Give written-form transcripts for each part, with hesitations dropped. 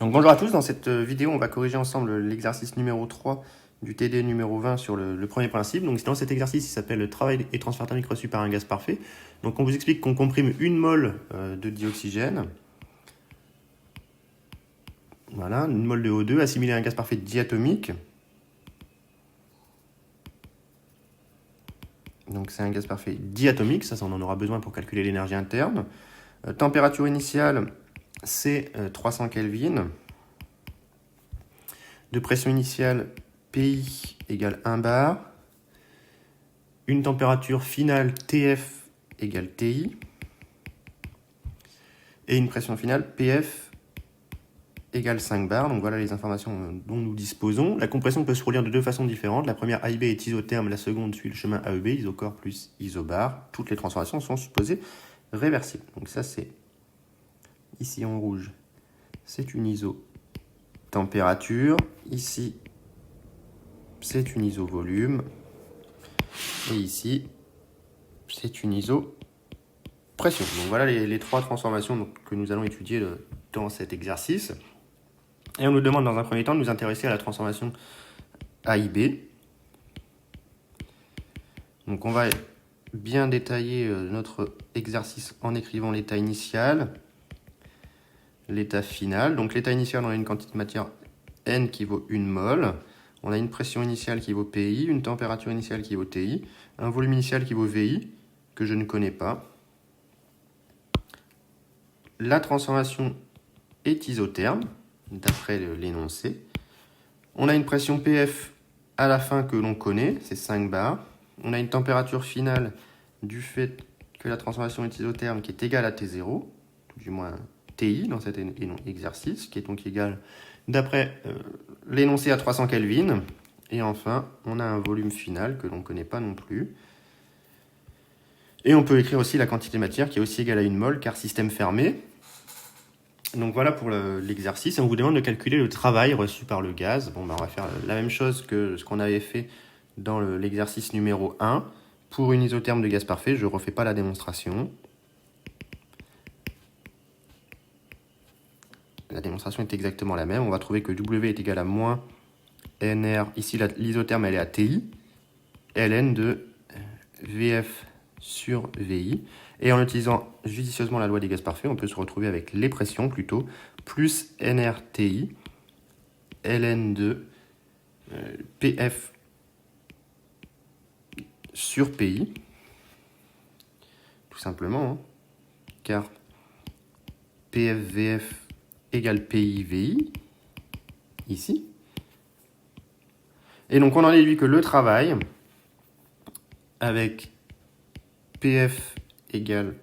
Donc bonjour à tous, dans cette vidéo on va corriger ensemble l'exercice numéro 3 du TD numéro 20 sur le premier principe. Donc dans cet exercice il s'appelle travail et transfert thermique reçu par un gaz parfait. Donc on vous explique qu'on comprime une mole de dioxygène, voilà, une mole de O2 assimilée à un gaz parfait diatomique. Donc c'est un gaz parfait diatomique, ça on en aura besoin pour calculer l'énergie interne. Température initiale c'est 300 Kelvin. De pression initiale PI égale 1 bar. Une température finale TF égale TI. Et une pression finale PF égale 5 bars. Donc voilà les informations dont nous disposons. La compression peut se produire de deux façons différentes. La première, AIB, est isotherme. La seconde suit le chemin AEB, isocore plus isobar. Toutes les transformations sont supposées réversibles. Donc ça c'est ici en rouge. C'est une isotempérature. Ici, c'est une isovolume. Et ici, c'est une isopression. Donc voilà les trois transformations que nous allons étudier dans cet exercice. Et on nous demande dans un premier temps de nous intéresser à la transformation AIB. Donc on va bien détailler notre exercice en écrivant l'état initial, l'état final. Donc l'état initial, on a une quantité de matière N qui vaut 1 mol. On a une pression initiale qui vaut PI, une température initiale qui vaut TI, un volume initial qui vaut VI, que je ne connais pas. La transformation est isotherme, d'après l'énoncé. On a une pression PF à la fin que l'on connaît, c'est 5 bars. On a une température finale du fait que la transformation est isotherme qui est égale à T0, du moins TI dans cet exercice, qui est donc égal, d'après l'énoncé, à 300 Kelvin. Et enfin, on a un volume final que l'on ne connaît pas non plus. Et on peut écrire aussi la quantité de matière qui est aussi égale à 1 mol, car système fermé. Donc voilà pour l'exercice. Et on vous demande de calculer le travail reçu par le gaz. Bon, on va faire la même chose que ce qu'on avait fait dans l'exercice numéro 1. Pour une isotherme de gaz parfait, je ne refais pas la démonstration. La démonstration est exactement la même. On va trouver que W est égal à moins NR. Ici, l'isotherme, elle est à TI. ln de VF sur VI. Et en utilisant judicieusement la loi des gaz parfaits, on peut se retrouver avec les pressions plutôt, plus NRTI, ln de PF sur PI, tout simplement, hein, car PFVF égale PIVI, ici. Et donc on en déduit que le travail, avec PF égale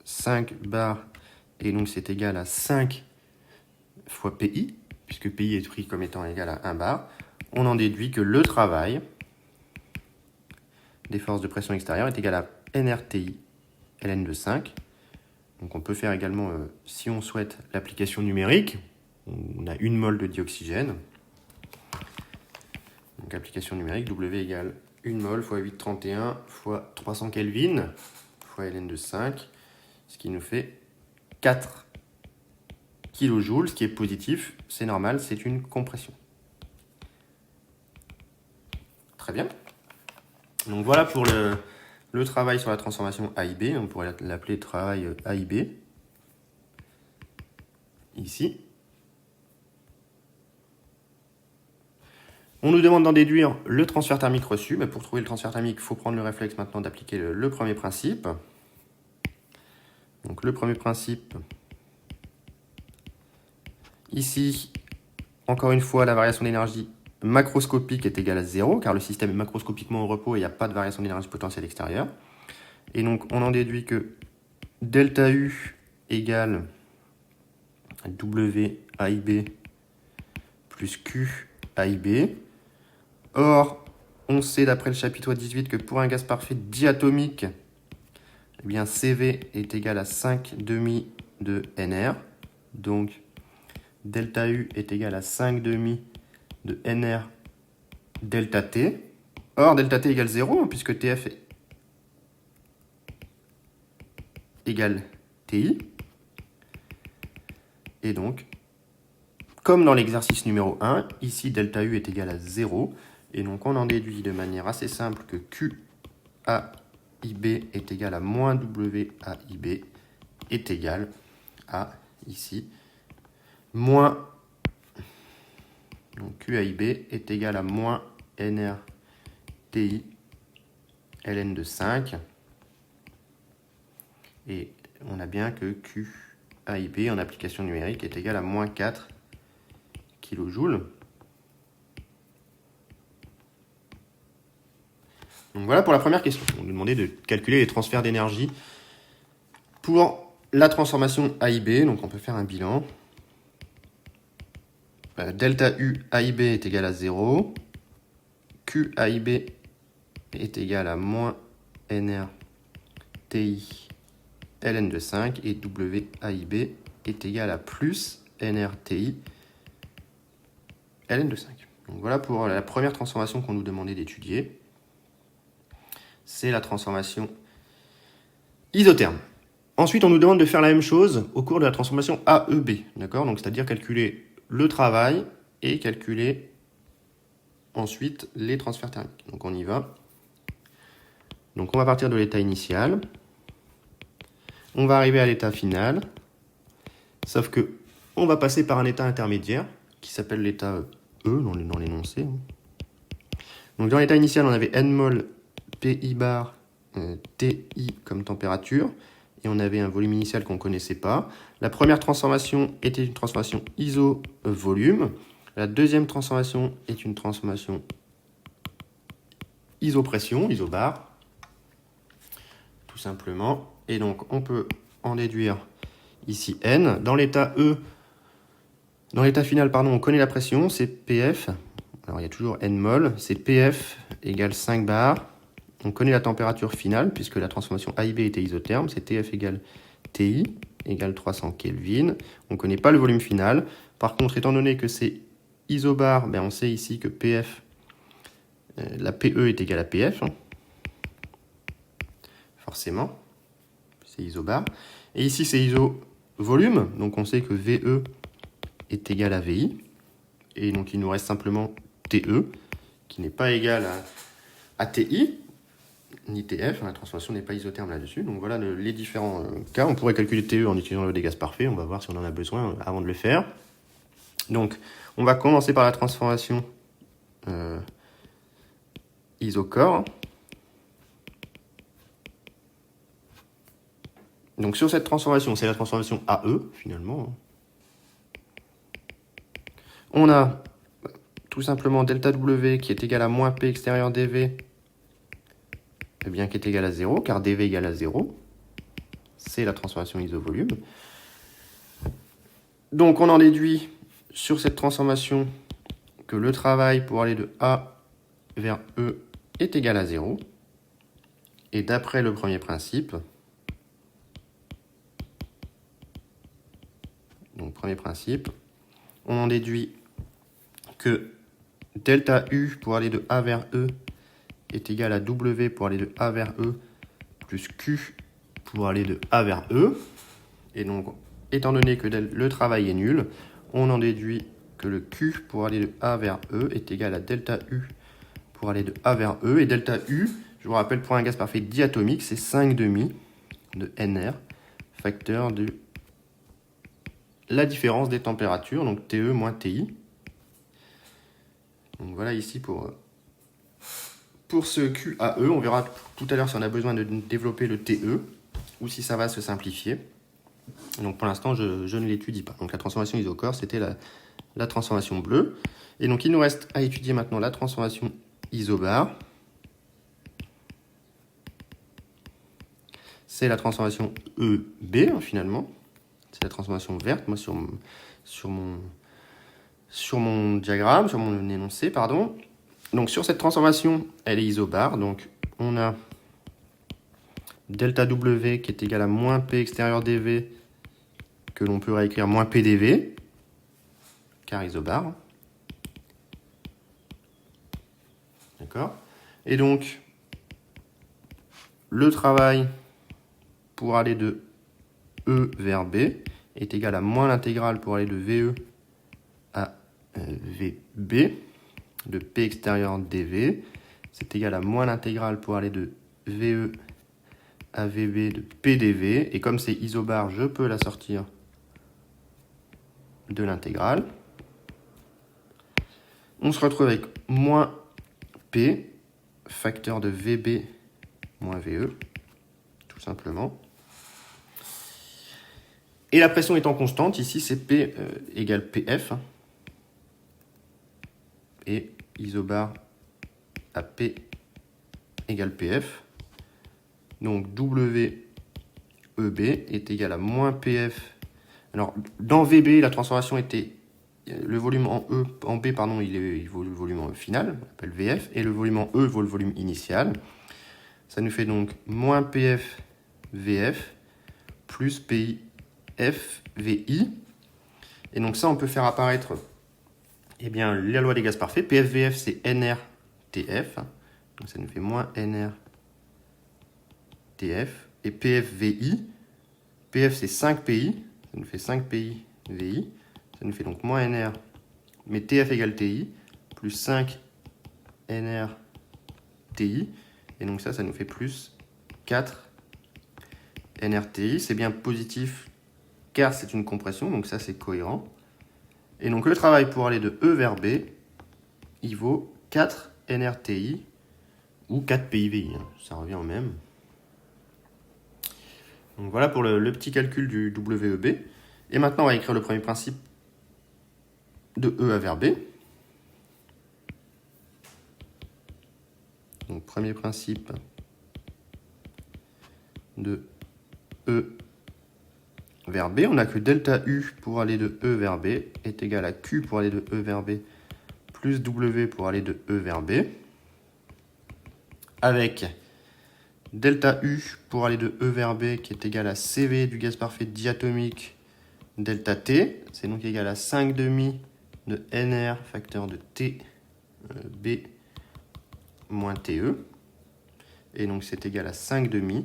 5 bars, et donc c'est égal à 5 fois PI, puisque PI est pris comme étant égal à 1 bar, on en déduit que le travail des forces de pression extérieure est égal à NRTI ln de 5. Donc on peut faire également, si on souhaite, l'application numérique. On a 1 mol de dioxygène. Donc application numérique, W égale 1 mol fois 831 fois 300 Kelvin fois ln de 5, ce qui nous fait 4 kJ, ce qui est positif, c'est normal, c'est une compression. Très bien. Donc voilà pour le travail sur la transformation AIB, on pourrait l'appeler travail AIB, ici. On nous demande d'en déduire le transfert thermique reçu. Mais pour trouver le transfert thermique, il faut prendre le réflexe maintenant d'appliquer le premier principe. Donc le premier principe, ici, encore une fois, la variation d'énergie macroscopique est égale à 0, car le système est macroscopiquement au repos et il n'y a pas de variation d'énergie potentielle extérieure. Et donc on en déduit que delta U égale W AIB plus Q AIB. Or, on sait d'après le chapitre 18 que pour un gaz parfait diatomique, eh bien CV est égal à 5 demi de NR. Donc, delta U est égal à 5 demi de NR delta T. Or, delta T égale 0, puisque TF égale TI. Et donc, comme dans l'exercice numéro 1, ici delta U est égal à 0. Et donc on en déduit de manière assez simple que QAIB est égal à moins WAIB est égal à, ici, moins, donc QAIB est égal à moins NRTI ln de 5. Et on a bien que QAIB en application numérique est égal à moins 4 kJ. Donc voilà pour la première question. On nous demandait de calculer les transferts d'énergie pour la transformation AIB. Donc on peut faire un bilan. Delta U AIB est égal à 0. QAIB est égal à moins NRTI ln de 5. Et WAIB est égal à plus NRTI ln de 5. Donc voilà pour la première transformation qu'on nous demandait d'étudier. C'est la transformation isotherme. Ensuite, on nous demande de faire la même chose au cours de la transformation AEB, d'accord? Donc, c'est-à-dire calculer le travail et calculer ensuite les transferts thermiques. Donc, on y va. Donc, on va partir de l'état initial. On va arriver à l'état final. Sauf que on va passer par un état intermédiaire qui s'appelle l'état E dans l'énoncé. Donc, dans l'état initial, on avait N mol PI bar TI comme température, et on avait un volume initial qu'on ne connaissait pas. La première transformation était une transformation iso-volume. La deuxième transformation est une transformation isopression, isobar, tout simplement. Et donc, on peut en déduire ici N. Dans l'état E, dans l'état final, pardon, on connaît la pression, c'est PF. Alors, il y a toujours N mol, c'est PF égale 5 bar. On connaît la température finale, puisque la transformation AIB était isotherme, c'est TF égale TI, égale 300 Kelvin. On ne connaît pas le volume final. Par contre, étant donné que c'est isobar, ben on sait ici que PF, la PE est égale à PF, hein. Forcément, c'est isobar. Et ici, c'est iso-volume, donc on sait que VE est égal à VI. Et donc, il nous reste simplement TE, qui n'est pas égal à TI, ni TF, la transformation n'est pas isotherme là-dessus. Donc voilà les différents cas. On pourrait calculer TE en utilisant le dégaz parfait. On va voir si on en a besoin avant de le faire. Donc on va commencer par la transformation isocore. Donc sur cette transformation, c'est la transformation AE finalement. On a tout simplement delta W qui est égal à moins P extérieur dV, eh bien, qui est égal à 0, car dV égale à 0. C'est la transformation isovolume. Donc, on en déduit sur cette transformation que le travail pour aller de A vers E est égal à 0. Et d'après le premier principe, donc premier principe, on en déduit que delta U pour aller de A vers E est égal à W pour aller de A vers E plus Q pour aller de A vers E. Et donc, étant donné que le travail est nul, on en déduit que le Q pour aller de A vers E est égal à delta U pour aller de A vers E. Et delta U, je vous rappelle, pour un gaz parfait diatomique, c'est 5,5 de NR, facteur de la différence des températures, donc TE moins TI. Donc voilà ici pour ce QAE. On verra tout à l'heure si on a besoin de développer le TE ou si ça va se simplifier. Donc pour l'instant, je ne l'étudie pas. Donc la transformation isocore, c'était la transformation bleue. Et donc il nous reste à étudier maintenant la transformation isobar. C'est la transformation EB finalement. C'est la transformation verte. Moi sur mon diagramme, sur mon énoncé, pardon. Donc sur cette transformation, elle est isobar. Donc on a delta W qui est égal à moins P extérieur dV, que l'on peut réécrire moins PdV, car isobar. D'accord? Et donc, le travail pour aller de E vers B est égal à moins l'intégrale pour aller de VE VB de P extérieur dV. C'est égal à moins l'intégrale pour aller de VE à VB de PDV. Et comme c'est isobar, je peux la sortir de l'intégrale. On se retrouve avec moins P, facteur de VB moins VE, tout simplement. Et la pression étant constante, ici c'est P égale PF. Et isobar à P égale PF. Donc WEB est égal à moins PF. Alors, dans VB, la transformation était le volume en B, pardon, il vaut le volume en final, on appelle VF, et le volume en E vaut le volume initial. Ça nous fait donc moins PF VF plus PI F VI. Et donc ça, on peut faire apparaître eh bien, la loi des gaz parfaits. PF VF, c'est NR TF. Donc ça nous fait moins NR TF. Et PF VI, PF c'est 5 PI, ça nous fait 5 PI VI. Ça nous fait donc moins NR, mais TF égale TI, plus 5 NR TI. Et donc ça nous fait plus 4 NRTI. C'est bien positif car c'est une compression, donc ça c'est cohérent. Et donc le travail pour aller de E vers B, il vaut 4 NRTI ou 4 PIVI, hein. Ça revient au même. Donc voilà pour le petit calcul du WEB. Et maintenant on va écrire le premier principe de E vers B. Donc premier principe de E vers B. On a que delta U pour aller de E vers B est égal à Q pour aller de E vers B plus W pour aller de E vers B. Avec delta U pour aller de E vers B qui est égal à CV du gaz parfait diatomique delta T. C'est donc égal à 5 demi de NR facteur de T B moins TE. Et donc c'est égal à 5 demi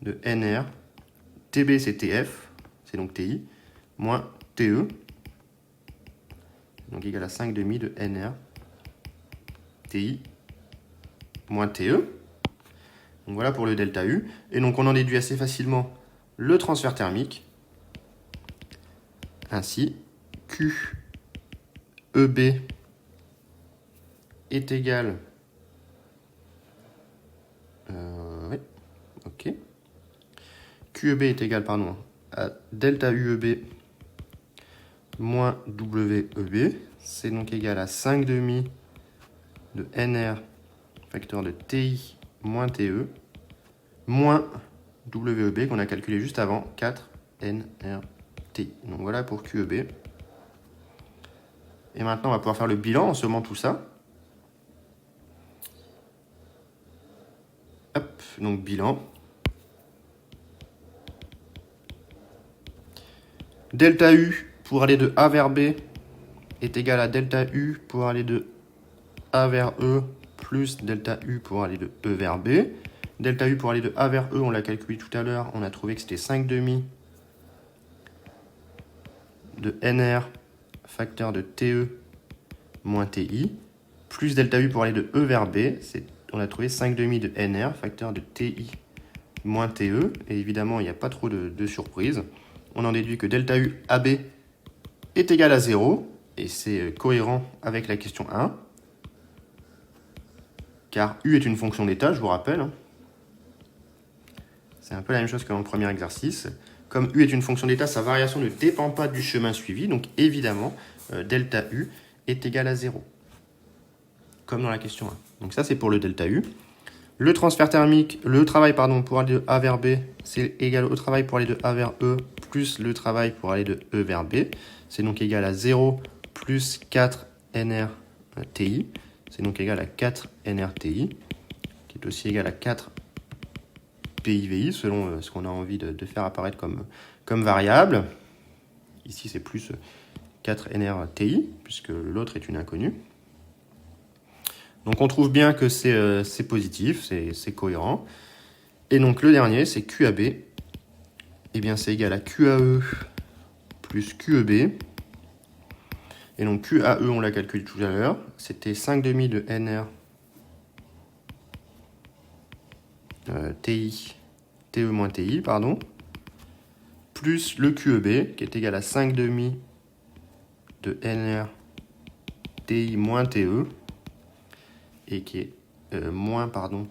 de NR. TB c'est TF, c'est donc TI, moins TE. Donc égal à 5 demi de NR TI moins TE. Donc voilà pour le delta U. Et donc on en déduit assez facilement le transfert thermique. Ainsi, QEB est égal... ok. QEB est égal à delta UEB moins WEB. C'est donc égal à 5 demi de NR facteur de TI moins TE moins WEB qu'on a calculé juste avant, 4 NRTI. Donc voilà pour QEB. Et maintenant, on va pouvoir faire le bilan en sommant tout ça. Hop, donc bilan. Delta U pour aller de A vers B est égal à delta U pour aller de A vers E plus delta U pour aller de E vers B. Delta U pour aller de A vers E, on l'a calculé tout à l'heure, on a trouvé que c'était 5 demi de NR facteur de TE moins TI, plus delta U pour aller de E vers B, on a trouvé 5 demi de NR facteur de TI moins TE, et évidemment il n'y a pas trop de surprises. On en déduit que delta U AB est égal à 0, et c'est cohérent avec la question 1, car U est une fonction d'état, je vous rappelle. C'est un peu la même chose que dans le premier exercice. Comme U est une fonction d'état, sa variation ne dépend pas du chemin suivi, donc évidemment, delta U est égal à 0, comme dans la question 1. Donc ça, c'est pour le delta U. Le transfert thermique, le travail pour aller de A vers B, c'est égal au travail pour aller de A vers E, plus le travail pour aller de E vers B. C'est donc égal à 0 plus 4 NRTI. C'est donc égal à 4 NRTI, qui est aussi égal à 4 PIVI, selon ce qu'on a envie de faire apparaître comme variable. Ici, c'est plus 4 NRTI, puisque l'autre est une inconnue. Donc on trouve bien que c'est positif, c'est cohérent. Et donc le dernier, c'est QAB. Eh bien c'est égal à QAE plus QEB. Et donc QAE, on l'a calculé tout à l'heure. C'était 5,5 de NR TI, TE moins TI, pardon, plus le QEB, qui est égal à 5,5 de NR TI moins TE, et qui est moins, pardon,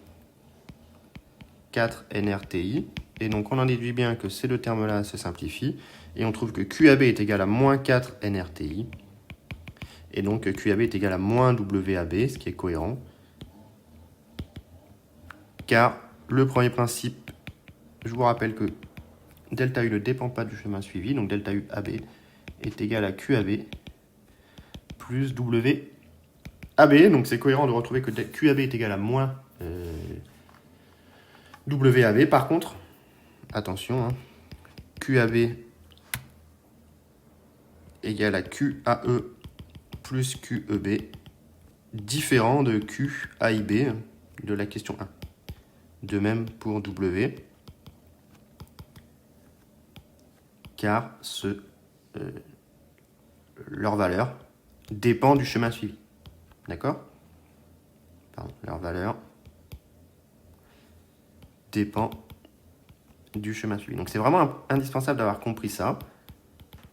4 NRTI. Et donc on en déduit bien que ces deux termes-là se simplifient. Et on trouve que QAB est égal à moins 4 NRTI. Et donc QAB est égal à moins WAB, ce qui est cohérent. Car le premier principe, je vous rappelle que delta U ne dépend pas du chemin suivi. Donc delta U AB est égal à QAB plus WAB. Donc c'est cohérent de retrouver que QAB est égal à moins WAB. Par contre, attention, hein, QAB égale à QAE plus QEB, différent de QAIB de la question 1. De même pour W, car leur valeur dépend du chemin suivi. D'accord? Leur valeur dépend du chemin suivi. Donc c'est vraiment indispensable d'avoir compris ça.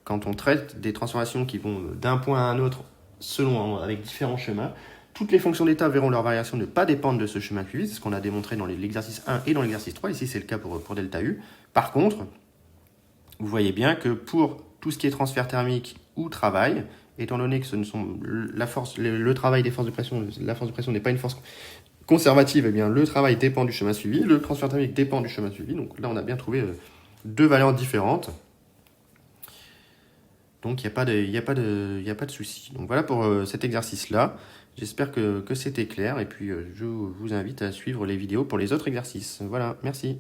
Quand on traite des transformations qui vont d'un point à un autre avec différents chemins, toutes les fonctions d'état verront leur variation ne pas dépendre de ce chemin suivi. C'est ce qu'on a démontré dans l'exercice 1 et dans l'exercice 3. Ici, c'est le cas pour delta U. Par contre, vous voyez bien que pour tout ce qui est transfert thermique ou travail, étant donné que ce ne sont le travail des forces de pression, la force de pression n'est pas une force conservative, eh bien le travail dépend du chemin suivi, le transfert thermique dépend du chemin suivi. Donc là, on a bien trouvé deux valeurs différentes. Donc, il n'y a pas de souci. Donc, voilà pour cet exercice-là. J'espère que c'était clair. Et puis, je vous invite à suivre les vidéos pour les autres exercices. Voilà, merci.